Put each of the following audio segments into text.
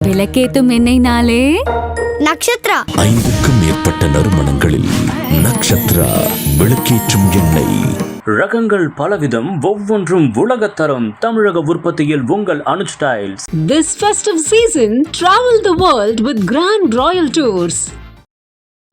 விளக்கேத்தும் எண்ணெய்னாலே நக்ஷத்ரா. 5க்கும் மேற்பட்ட நறுமணங்களில் நக்ஷத்ரா விளக்கேற்றும் எண்ணெய். ரகங்கள் பலவிதம், ஒவ்வொன்றும் உலகத்தரம். தமிழக உற்பத்தியில் உங்கள் Anuj styles. This festive season, travel the world with Grand Royal Tours.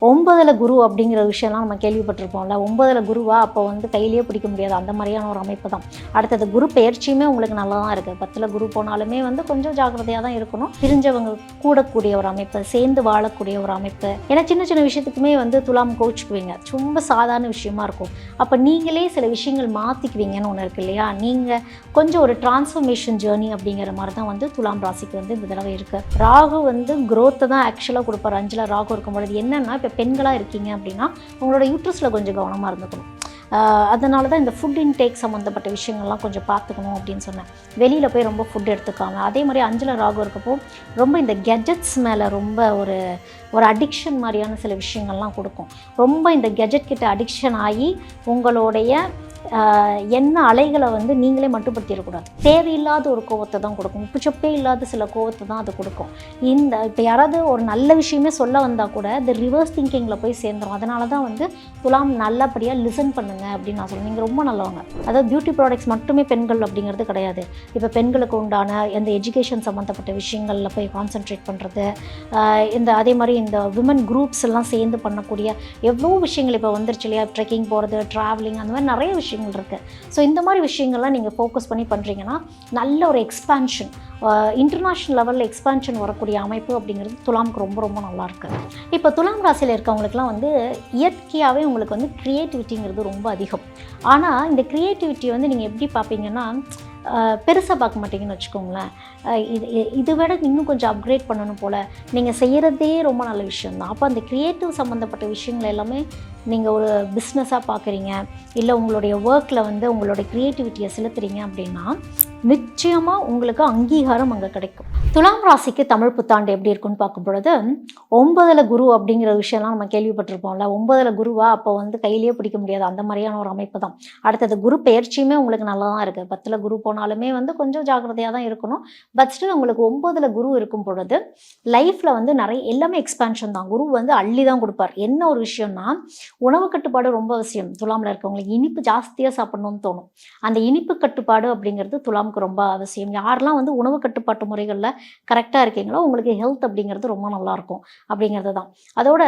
9ல் குரு அப்படிங்கிற விஷயம்லாம் நம்ம கேள்விப்பட்டிருப்போம்ல. 9ல் குருவா அப்போ கையிலேயே பிடிக்க முடியாது, அந்த மாதிரியான ஒரு அமைப்பு தான். அடுத்தது குரு பெயர்ச்சியுமே உங்களுக்கு நல்லா தான் இருக்குது. 10ல் குரு போனாலுமே கொஞ்சம் ஜாக்கிரதையாக தான் இருக்கணும். பிரிஞ்சவங்க கூடக்கூடிய ஒரு அமைப்பு, சேர்ந்து வாழக்கூடிய ஒரு அமைப்பு. ஏன்னா சின்ன சின்ன விஷயத்துக்குமே துலாம் கோச்சுக்குவீங்க, ரொம்ப சாதாரண விஷயமா இருக்கும். அப்போ நீங்களே சில விஷயங்கள் மாற்றிக்குவீங்கன்னு ஒன்று இருக்குது இல்லையா. நீங்கள் கொஞ்சம் ஒரு டிரான்ஸ்ஃபர்மேஷன் ஜேர்னி அப்படிங்கிற மாதிரி தான் துலாம் ராசிக்கு இந்த தடவை இருக்குது. ராகு க்ரோத்தை தான் ஆக்சுவலாக கொடுப்பார். 5ல் ராகு இருக்கும் பொழுது என்னென்னா, இப்போ பெண்களாக இருக்கீங்க அப்படின்னா உங்களோட யூட்ரஸில் கொஞ்சம் கவனமாக இருந்துக்கணும். அதனால தான் இந்த ஃபுட் இன்டேக் சம்மந்தப்பட்ட விஷயங்கள்லாம் கொஞ்சம் பார்த்துக்கணும் அப்படின்னு சொன்னேன். வெளியில் போய் ரொம்ப ஃபுட் எடுத்துக்காமல். அதே மாதிரி 5ல் ராகு இருக்கப்போ ரொம்ப இந்த கெஜெட்ஸ் மேலே ரொம்ப ஒரு அடிக்ஷன் மாதிரியான சில விஷயங்கள்லாம் கொடுக்கும். ரொம்ப இந்த கெஜெட் கிட்ட அடிக்ஷன் ஆகி உங்களுடைய என்ன அலைகளை நீங்களே மட்டுப்படுத்திடக்கூடாது. தேவையில்லாத ஒரு கோவத்தை தான் கொடுக்கும். உப்புச்சொப்பே இல்லாத சில கோவத்தை தான் அது கொடுக்கும். இப்போ யாராவது ஒரு நல்ல விஷயமே சொல்ல வந்தால் கூட இந்த ரிவர்ஸ் திங்கிங்கில் போய் சேர்ந்துடும். அதனால தான் துலாம் நல்லபடியாக லிசன் பண்ணுங்கள் அப்படின்னு நான் சொல்லுவேன். நீங்கள் ரொம்ப நல்லவங்க. அதாவது பியூட்டி ப்ராடக்ட்ஸ் மட்டுமே பெண்கள் அப்படிங்கிறது கிடையாது. இப்போ பெண்களுக்கு உண்டான எந்த எஜுகேஷன் சம்மந்தப்பட்ட விஷயங்களில் போய் கான்சென்ட்ரேட் பண்ணுறது, அதே மாதிரி இந்த விமன் குரூப்ஸ் எல்லாம் சேர்ந்து பண்ணக்கூடிய எவ்வளோ விஷயங்கள் இப்போ வந்துருச்சு இல்லையா. ட்ரெக்கிங் போகிறது, ட்ராவலிங், அந்த மாதிரி நிறைய விஷயங்கள் இருக்குது. ஸோ இந்த மாதிரி விஷயங்கள்லாம் நீங்கள் ஃபோக்கஸ் பண்ணி பண்ணுறீங்கன்னா நல்ல ஒரு எக்ஸ்பான்ஷன், இன்டர்நேஷ்னல் லெவலில் எக்ஸ்பான்ஷன் வரக்கூடிய அமைப்பு அப்படிங்கிறது துலாமுக்கு ரொம்ப ரொம்ப நல்லாயிருக்கு. இப்போ துலாம் ராசியில் இருக்கவங்களுக்குலாம் இயற்கையாகவே உங்களுக்கு க்ரியேட்டிவிட்டிங்கிறது ரொம்ப அதிகம். ஆனால் இந்த க்ரியேட்டிவிட்டி நீங்கள் எப்படி பார்ப்பீங்கன்னா, பெருசாக பார்க்க மாட்டீங்கன்னு வச்சுக்கோங்களேன். இதை விட இன்னும் கொஞ்சம் அப்கிரேட் பண்ணணும் போல். நீங்கள் செய்கிறதே ரொம்ப நல்ல விஷயந்தான். அப்போ அந்த க்ரியேட்டிவ் சம்மந்தப்பட்ட விஷயங்கள் எல்லாமே நீங்கள் ஒரு பிஸ்னஸாக பார்க்குறீங்க, இல்லை உங்களுடைய ஒர்க்கில் உங்களுடைய க்ரியேட்டிவிட்டியை செலுத்துறீங்க அப்படின்னா நிச்சயமாக உங்களுக்கு அங்கீகாரம் அங்கே கிடைக்கும். துலாம் ராசிக்கு தமிழ் புத்தாண்டு எப்படி இருக்குன்னு பார்க்கும் பொழுது 9ல் குரு அப்படிங்கிற விஷயம்லாம் நம்ம கேள்விப்பட்டிருப்போம்ல. 9ல் குருவா அப்போ கையிலேயே பிடிக்க முடியாது, அந்த மாதிரியான ஒரு அமைப்பு தான். அடுத்தது குரு பெயர்ச்சியுமே உங்களுக்கு நல்லா தான் இருக்குது. 10ல் குரு போனாலுமே கொஞ்சம் ஜாக்கிரதையாக தான் இருக்கணும். பட் ஸ்டில் உங்களுக்கு 9ல் குரு இருக்கும் பொழுது லைஃப்பில் நிறைய எல்லாமே எக்ஸ்பான்ஷன் தான். குரு அள்ளி தான் கொடுப்பார். என்ன ஒரு விஷயம்னா, உணவு கட்டுப்பாடு ரொம்ப அவசியம். துலாமில் இருக்கவங்களுக்கு இனிப்பு ஜாஸ்தியாக சாப்பிடணும்னு தோணும். அந்த இனிப்பு கட்டுப்பாடு அப்படிங்கிறது துலாமுக்கு ரொம்ப அவசியம். யாரெல்லாம் உணவு கட்டுப்பாட்டு முறைகளில் கரெக்டாக இருக்கீங்களோ உங்களுக்கு ஹெல்த் அப்படிங்கிறது ரொம்ப நல்லாயிருக்கும் அப்படிங்கிறது தான். அதோட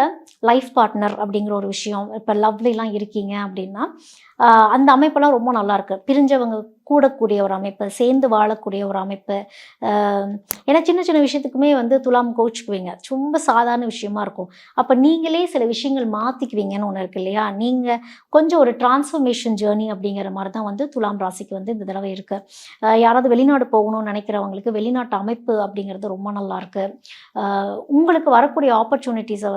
லைஃப் பார்ட்னர் அப்படிங்கிற ஒரு விஷயம், இப்போ லவ்லாம் இருக்கீங்க அப்படின்னா அந்த அமைப்பெல்லாம் ரொம்ப நல்லாயிருக்கு. பிரிஞ்சவங்க கூடக்கூடிய ஒரு அமைப்பு, சேர்ந்து வாழக்கூடிய ஒரு அமைப்பு. ஏன்னா சின்ன சின்ன விஷயத்துக்குமே துலாம் கோச்சுக்குவீங்க, ரொம்ப சாதாரண விஷயமா இருக்கும். அப்போ நீங்களே சில விஷயங்கள் மாற்றிக்குவீங்கன்னு ஒன்று இருக்குது இல்லையா. நீங்கள் கொஞ்சம் ஒரு டிரான்ஸ்ஃபர்மேஷன் ஜேர்னி அப்படிங்கிற மாதிரி தான் துலாம் ராசிக்கு இந்த தடவை இருக்குது. யாராவது வெளிநாடு போகணும்னு நினைக்கிறவங்களுக்கு வெளிநாட்டு அமைப்பு அப்படிங்கிறது ரொம்ப நல்லாயிருக்கு. உங்களுக்கு வரக்கூடிய ஆப்பர்ச்சுனிட்டிஸை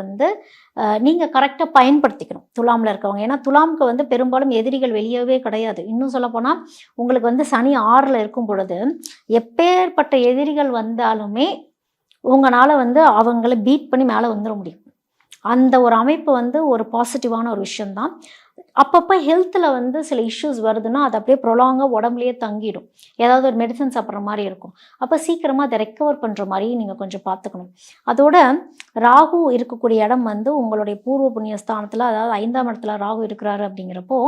நீங்கள் கரெக்டாக பயன்படுத்திக்கணும் துலாமில் இருக்கவங்க. ஏன்னா துலாமுக்கு பெரும்பாலும் எதிரிகள் வெளியவே கிடையாது. இன்னும் சொல்லப்போனால் உங்களுக்கு சனி 6ல் இருக்கும் பொழுது எப்பேற்பட்ட எதிரிகள் வந்தாலுமே உங்களால் அவங்கள பீட் பண்ணி மேலே வந்துட முடியும். அந்த ஒரு அமைப்பு ஒரு பாசிட்டிவான ஒரு விஷயந்தான். அப்பப்போ ஹெல்த்தில் சில இஷ்யூஸ் வருதுன்னா அது அப்படியே ப்ரொலாங்காக உடம்புலையே தங்கிடும். ஏதாவது ஒரு மெடிசன் சாப்பிட்ற மாதிரி இருக்கும். அப்போ சீக்கிரமாக அதை ரெக்கவர் பண்ணுற மாதிரி நீங்கள் கொஞ்சம் பார்த்துக்கணும். அதோட ராகு இருக்கக்கூடிய இடம் உங்களுடைய பூர்வ புண்ணிய ஸ்தானத்தில், அதாவது 5ஆம் இடத்துல ராகு இருக்கிறாரு அப்படிங்கிறப்போ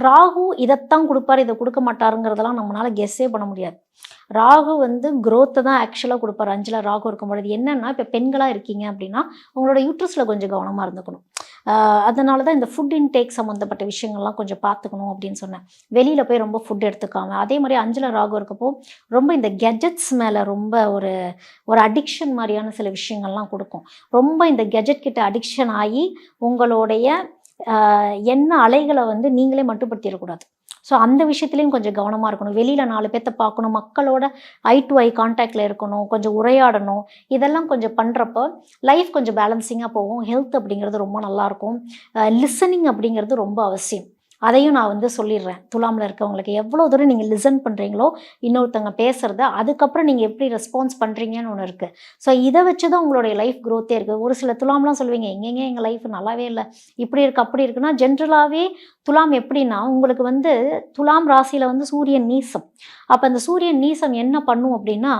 ராகு இதைத்தான் கொடுப்பார், இதை கொடுக்க மாட்டாருங்கிறதெல்லாம் நம்மளால் கெஸ்ஸே பண்ண முடியாது. ராகு க்ரோத்தை தான் ஆக்சுவலாக கொடுப்பார். 5ல் ராகு இருக்கும் பொழுது என்னென்னா, இப்போ பெண்களாக இருக்கீங்க அப்படின்னா உங்களோட யூட்ரஸில் கொஞ்சம் கவனமாக இருந்துக்கணும். அதனால தான் இந்த ஃபுட் இன்டேக் சம்மந்தப்பட்ட விஷயங்கள்லாம் கொஞ்சம் பார்த்துக்கணும் அப்படின்னு சொன்னேன். வெளியில் போய் ரொம்ப ஃபுட் எடுத்துக்காமல். அதே மாதிரி 5ல் ராகு இருக்கப்போ ரொம்ப இந்த கெஜெட்ஸ் மேலே ரொம்ப ஒரு அடிக்ஷன் மாதிரியான சில விஷயங்கள்லாம் கொடுக்கும். ரொம்ப இந்த கெஜெட் கிட்ட அடிக்ஷன் ஆகி உங்களுடைய என்ன அலைகளை நீங்களே மட்டுப்படுத்திடக்கூடாது. ஸோ அந்த விஷயத்துலையும் கொஞ்சம் கவனமாக இருக்கணும். வெளியில் 4 பேர்த்த பார்க்கணும், மக்களோட ஐ டு ஐ கான்டாக்டில் இருக்கணும், கொஞ்சம் உரையாடணும். இதெல்லாம் கொஞ்சம் பண்ணுறப்போ லைஃப் கொஞ்சம் பேலன்சிங்காக போகும். ஹெல்த் அப்படிங்கிறது ரொம்ப நல்லாயிருக்கும். லிசனிங் அப்படிங்கிறது ரொம்ப அவசியம். அதையும் நான் சொல்லிடுறேன். துலாமில் இருக்கவங்களுக்கு எவ்வளோ தூரம் நீங்கள் லிசன் பண்ணுறீங்களோ இன்னொருத்தவங்க பேசுகிறத, அதுக்கப்புறம் நீங்கள் எப்படி ரெஸ்பான்ஸ் பண்ணுறீங்கன்னு ஒன்று இருக்குது. ஸோ இதை வச்சு தான் உங்களுடைய லைஃப் க்ரோத்தே இருக்குது. ஒரு சில துலாம்லாம் சொல்லுவீங்க, எங்கெங்கே எங்கள் லைஃப் நல்லாவே இல்லை, இப்படி இருக்குது அப்படி இருக்குன்னா ஜென்ரலாகவே துலாம் எப்படின்னா உங்களுக்கு வந்து துலாம் ராசியில் வந்து சூரியன் நீசம். அப்போ அந்த சூரியன் நீசம் என்ன பண்ணும் அப்படின்னா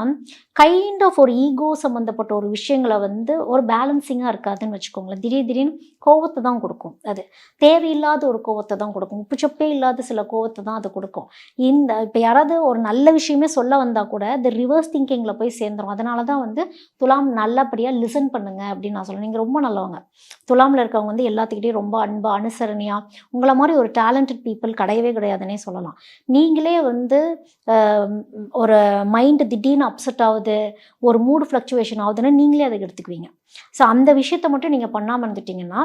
கைண்ட் ஆஃப் ஒரு ஈகோ சம்மந்தப்பட்ட ஒரு விஷயங்களை வந்து ஒரு பேலன்சிங்காக இருக்காதுன்னு வச்சுக்கோங்களேன். திடீர்னு கோவத்தை தான் கொடுக்கும். அது தேவையில்லாத ஒரு கோவத்தை தான் கொடுக்கும். உப்புச்சப்பே இல்லாத சில கோவத்தை தான் அது கொடுக்கும். இப்போ யாராவது ஒரு நல்ல விஷயமே சொல்ல வந்தால் கூட அது ரிவர்ஸ் திங்கிங்கில் போய் சேர்ந்துடும். அதனால தான் வந்து துலாம் நல்லபடியாக லிசன் பண்ணுங்க அப்படின்னு நான் சொல்லுவேன். நீங்கள் ரொம்ப நல்லவங்க. துலாமில் இருக்கவங்க வந்து எல்லாத்துக்கிட்டையும் ரொம்ப அன்பாக அனுசரணையாக உங்களை மாதிரி ஒரு டேலண்டட் பீப்புள் கிடையவே கிடையாதுன்னே சொல்லலாம். நீங்களே வந்து ஒரு மைண்டு திடீர்னு அப்செட் ஆகுது, ஒரு மூடு ஃப்ளக்சுவேஷன் ஆகுதுன்னா நீங்களே அதை எடுத்துக்குவீங்க. ஸோ அந்த விஷயத்தை மட்டும் நீங்கள் பண்ணாமல் இருந்துட்டிங்கன்னா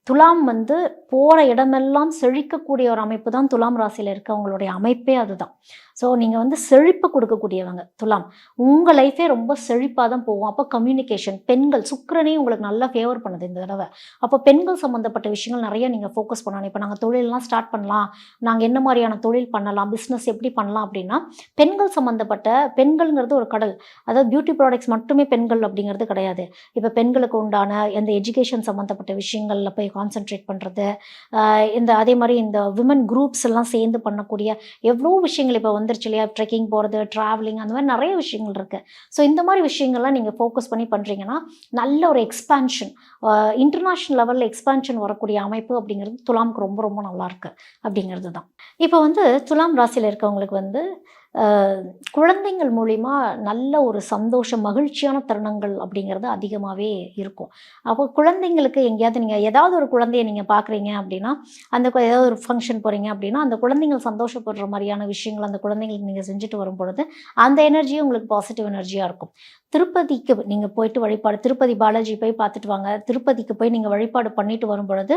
துலாம் வந்து போகிற இடமெல்லாம் செழிக்கக்கூடிய ஒரு அமைப்பு தான் துலாம் ராசியில் இருக்கவங்களுடைய அமைப்பே அதுதான். ஸோ நீங்கள் வந்து செழிப்பு கொடுக்கக்கூடியவங்க துலாம். உங்கள் லைஃபே ரொம்ப செழிப்பாக தான் போகும். அப்போ கம்யூனிகேஷன், பெண்கள், சுக்கிரனே உங்களுக்கு நல்லா ஃபேவர் பண்ணுது இந்த தடவை. அப்போ பெண்கள் சம்மந்தப்பட்ட விஷயங்கள் நிறைய நீங்கள் ஃபோக்கஸ் பண்ணணும். இப்போ நாங்கள் தொழிலெலாம் ஸ்டார்ட் பண்ணலாம், நாங்கள் என்ன மாதிரியான தொழில் பண்ணலாம், பிஸ்னஸ் எப்படி பண்ணலாம் அப்படின்னா பெண்கள் சம்மந்தப்பட்ட, பெண்கள்ங்கிறது ஒரு கடல். அதாவது பியூட்டி ப்ராடக்ட்ஸ் மட்டுமே பெண்கள் அப்படிங்கிறது கிடையாது. இப்போ பெண்களுக்கு உண்டான எந்த எஜுகேஷன் சம்மந்தப்பட்ட விஷயங்களில் போய் கான்சென்ட்ரேட் பண்ணுறது, அதே மாதிரி இந்த விமன் குரூப்ஸ் எல்லாம் சேர்ந்து பண்ணக்கூடிய எவ்வளோ விஷயங்கள் இப்போ வந்துருச்சு இல்லையா. ட்ரெக்கிங் போகிறது, ட்ராவலிங், அந்த மாதிரி நிறைய விஷயங்கள் இருக்குது. ஸோ இந்த மாதிரி விஷயங்கள்லாம் நீங்கள் ஃபோக்கஸ் பண்ணி பண்ணுறீங்கன்னா நல்ல ஒரு எக்ஸ்பான்ஷன், இன்டர்நேஷ்னல் லெவலில் எக்ஸ்பான்ஷன் வரக்கூடிய அமைப்பு அப்படிங்கிறது துலாமுக்கு ரொம்ப ரொம்ப நல்லாயிருக்கு அப்படிங்கிறது தான். இப்போ வந்து துலாம் ராசியில் இருக்கவங்களுக்கு வந்து குழந்தைங்கள் மூலிமா நல்ல ஒரு சந்தோஷம், மகிழ்ச்சியான தருணங்கள் அப்படிங்கிறது அதிகமாகவே இருக்கும். அப்போ குழந்தைங்களுக்கு எங்கேயாவது நீங்கள் ஏதாவது ஒரு குழந்தைய நீங்கள் பார்க்குறீங்க அப்படின்னா, அந்த ஏதாவது ஒரு ஃபங்க்ஷன் போகிறீங்க அப்படின்னா அந்த குழந்தைங்கள் சந்தோஷப்படுற மாதிரியான விஷயங்கள் அந்த குழந்தைங்களுக்கு நீங்கள் செஞ்சுட்டு வரும் பொழுது அந்த எனர்ஜியும் உங்களுக்கு பாசிட்டிவ் எனர்ஜியாக இருக்கும். திருப்பதிக்கு நீங்கள் போயிட்டு வழிபாடு, திருப்பதி பாலாஜி போய் பார்த்துட்டு வாங்க. திருப்பதிக்கு போய் நீங்கள் வழிபாடு பண்ணிட்டு வரும் பொழுது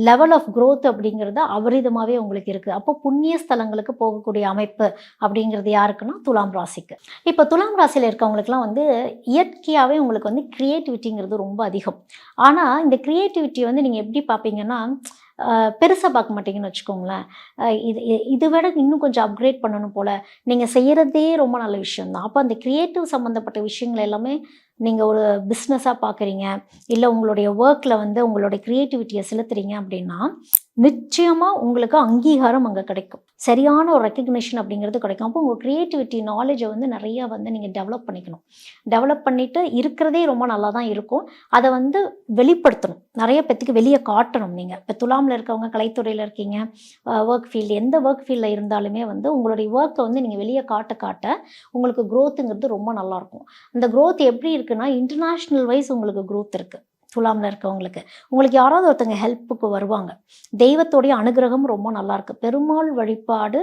லெவல் ஆஃப் க்ரோத் அப்படிங்கிறது அபரிதமாகவே உங்களுக்கு இருக்குது. அப்போ புண்ணிய ஸ்தலங்களுக்கு போகக்கூடிய அமைப்பு அப்படிங்கிறது யாருக்குன்னா துலாம் ராசிக்கு. இப்போ துலாம் ராசியில் இருக்கவங்களுக்குலாம் வந்து இயற்கையாகவே உங்களுக்கு வந்து க்ரியேட்டிவிட்டிங்கிறது ரொம்ப அதிகம். ஆனால் இந்த க்ரியேட்டிவிட்டியை வந்து நீங்கள் எப்படி பார்ப்பீங்கன்னா பெருசாக பார்க்க மாட்டீங்கன்னு வச்சுக்கோங்களேன். இதை விட இன்னும் கொஞ்சம் அப்கிரேட் பண்ணணும் போல், நீங்கள் செய்கிறதே ரொம்ப நல்ல விஷயம்தான். அப்போ அந்த க்ரியேட்டிவ் சம்மந்தப்பட்ட விஷயங்கள் எல்லாமே நீங்கள் ஒரு பிஸ்னஸாக பார்க்குறீங்க, இல்லை உங்களுடைய ஒர்க்கில் வந்து உங்களுடைய க்ரியேட்டிவிட்டியை செலுத்துறீங்க அப்படின்னா நிச்சயமாக உங்களுக்கு அங்கீகாரம் அங்கே கிடைக்கும். சரியான ஒரு ரெக்கக்னிஷன் அப்படிங்கிறது கிடைக்கும். அப்போ உங்கள் க்ரியேட்டிவிட்டி நாலேஜை வந்து நிறையா வந்து நீங்கள் டெவலப் பண்ணிக்கணும். டெவலப் பண்ணிவிட்டு இருக்கிறதே ரொம்ப நல்லா தான் இருக்கும், அதை வந்து வெளிப்படுத்தணும், நிறைய பேத்துக்கு வெளியே காட்டணும். நீங்கள் இப்போ துலாமில் இருக்கவங்க கலைத்துறையில் இருக்கீங்க, ஒர்க் ஃபீல்டு, எந்த ஒர்க் ஃபீல்டில் இருந்தாலுமே வந்து உங்களுடைய ஒர்க்கை வந்து நீங்கள் வெளியே காட்ட உங்களுக்கு க்ரோத்துங்கிறது ரொம்ப நல்லாயிருக்கும். அந்த க்ரோத் எப்படி இருக்குன்னா இன்டர்நேஷ்னல் வைஸ் உங்களுக்கு க்ரோத் இருக்குது. துலாமில் இருக்கவங்களுக்கு உங்களுக்கு யாராவது ஒருத்தங்க ஹெல்ப்புக்கு வருவாங்க. தெய்வத்தோடைய அனுகிரகம் ரொம்ப நல்லாயிருக்கு. பெருமாள் வழிபாடு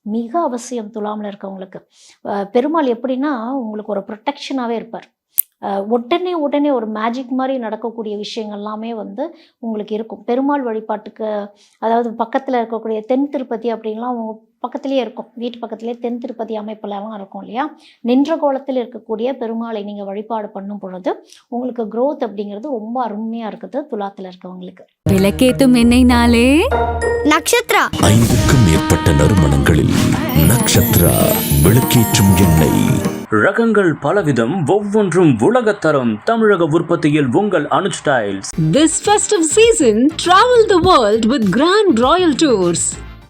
மிக அவசியம் துலாமில் இருக்கவங்களுக்கு. பெருமாள் எப்படின்னா உங்களுக்கு ஒரு ப்ரொடெக்ஷனாகவே இருப்பார். உடனே ஒரு மேஜிக் மாதிரி நடக்கக்கூடிய விஷயங்கள் எல்லாமே வந்து உங்களுக்கு இருக்கும். பெருமாள் வழிபாட்டுக்கு, அதாவது பக்கத்தில் இருக்கக்கூடிய தென் திருப்பதி அப்படின்லாம் அவங்க பக்கத்துலேயே இருக்கும், வீட்டு பக்கத்துலேயே தென் திருப்பதி அமைப்புலலாம் இருக்கும் இல்லையா. நின்ற கோலத்தில் இருக்கக்கூடிய பெருமாளை நீங்கள் வழிபாடு பண்ணும் பொழுது உங்களுக்கு க்ரோத் அப்படிங்கிறது ரொம்ப அருமையாக இருக்குது துலாத்தில் இருக்கவங்களுக்கு. விளக்கேத்தும் எண்ணெய்னாலே நக்ஷத்ரா. 5க்கும் மேற்பட்ட நறுமணங்களில் நக்ஷத்ரா விளக்கேற்றும் எண்ணெய். ரகங்கள் பலவிதம், ஒவ்வொன்றும் உலகத்தரம். தமிழக உற்பத்தியில் உங்கள் Anuj styles. This festive season, travel the world with Grand Royal Tours.